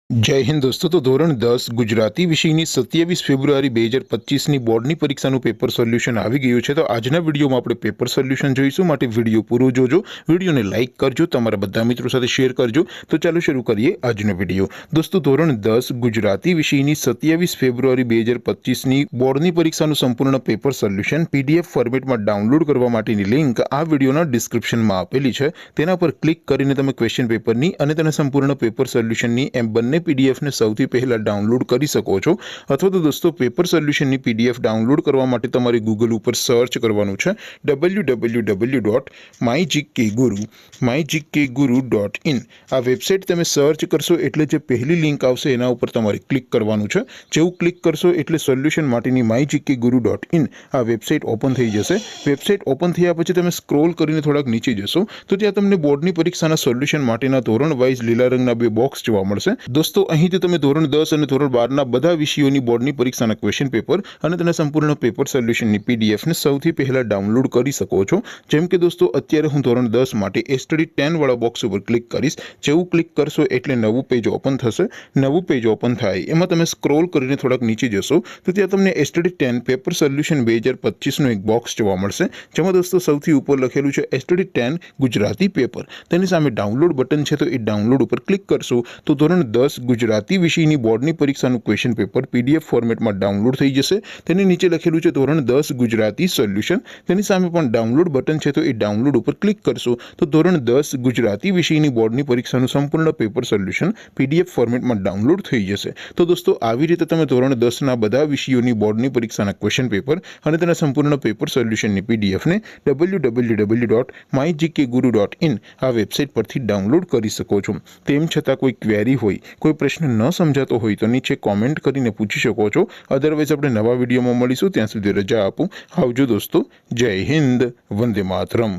जय हिंद दोस्तों। तो धोरण 10 गुजराती विषयની 27 ફેબ્રુઆરી 2025ની બોર્ડની પરીક્ષાનું પેપર સોલ્યુશન આવી ગયું છે। તો આજના વિડીયોમાં આપણે પેપર સોલ્યુશન જોઈશું, માટે વિડીયો પૂરો જોજો, વિડીયોને લાઇક કરજો, તમારા બધા મિત્રો સાથે શેર કરજો। તો ચાલો શરૂ કરીએ આજનો વિડીયો। દોસ્તો, ધોરણ 10 ગુજરાતી વિષયની 27 ફેબ્રુઆરી 2025ની બોર્ડની પરીક્ષાનું સંપૂર્ણ પેપર સોલ્યુશન પીડીએફ ફોર્મેટમાં ડાઉનલોડ કરવા માટેની લિંક આ વિડીયોના ડિસ્ક્રિપ્શનમાં આપેલી છે। તેના પર ક્લિક કરીને તમે ક્વેશ્ચન પેપરની અને તેના સંપૂર્ણ પેપર સોલ્યુશનની એમ બંને पीडीएफ ने સૌથી પહેલા ડાઉનલોડ કરી શકો છો। અથવા તો દોસ્તો, પેપર સોલ્યુશનની પીડીએફ ડાઉનલોડ કરવા માટે તમારે ગૂગલ ઉપર સર્ચ કરવાનું છે www.mygkguru.in। આ વેબસાઇટ તમે સર્ચ કરશો એટલે જે પહેલી લિંક આવશે એના ઉપર તમારે ક્લિક કરવાનું છે। જેવું ક્લિક કરશો એટલે સોલ્યુશન માટેની mygkguru.in આ વેબસાઇટ ઓપન થઈ જશે। વેબસાઇટ ઓપન થયા પછી તમે સ્ક્રોલ કરીને થોડાક નીચે જશો તો ત્યાં તમને બોર્ડની પરીક્ષાના સોલ્યુશન માટેના ધોરણ વાઇઝ લીલા રંગના બે બોક્સ જોવા મળશે। दोस्तों, અહીંથી તમે ધોરણ 10 અને ધોરણ 12 ના બધા વિષયોની બોર્ડની પરીક્ષાના ક્વેશ્ચન પેપર અને તેના સંપૂર્ણ પેપર સોલ્યુશનની પીડીએફ ને સૌથી પહેલા ડાઉનલોડ કરી શકો છો। જેમ કે દોસ્તો, અત્યારે હું ધોરણ 10 માટે એસટીડી 10 વાળા બોક્સ ઉપર ક્લિક કરીશ। જેવું ક્લિક કરશો એટલે નવું પેજ ઓપન થશે। નવું પેજ ઓપન થાય એમાં તમે સ્ક્રોલ કરીને થોડાક નીચે જશો તો ત્યાં તમને એસટીડી 10 પેપર સોલ્યુશન 2025 નો એક બોક્સ જોવા મળશે, જેમાં દોસ્તો સૌથી ઉપર લખેલું છે એસટીડી 10 ગુજરાતી પેપર। તેની સામે ડાઉનલોડ બટન છે, તો એ ડાઉનલોડ ઉપર ક્લિક કરશો તો ધોરણ 10 ગુજરાતી વિષયની બોર્ડની પરીક્ષાનું ક્વેશ્ચન પેપર પીડીએફ ફોર્મેટમાં ડાઉનલોડ થઈ જશે। તેની નીચે લખેલું છે ધોરણ 10 ગુજરાતી સોલ્યુશન, તેની સામે પણ ડાઉનલોડ બટન છે, તો એ ડાઉનલોડ ઉપર ક્લિક કરશો તો ધોરણ 10 ગુજરાતી વિષયની બોર્ડની પરીક્ષાનું સંપૂર્ણ પેપર સોલ્યુશન પીડીએફ ફોર્મેટમાં ડાઉનલોડ થઈ જશે। તો દોસ્તો, આવી રીતે તમે ધોરણ 10 ના બધા વિષયોની બોર્ડની પરીક્ષાના ક્વેશ્ચન પેપર અને તેના સંપૂર્ણ પેપર સોલ્યુશનની પીડીએફને www.mygkguru.in આ વેબસાઇટ પરથી ડાઉનલોડ કરી શકો છો। તેમ છતાં કોઈ ક્વેરી હોય, કોઈ प्रश्न न समझातो हो तो नीचे कॉमेंट करीने पूछी शको छो। अदरवाइज अपने नवा विडियो में मळीशुं, त्यां सुधी रजा आपो। आवजो दोस्तों। जय हिंद, वंदे मातरम।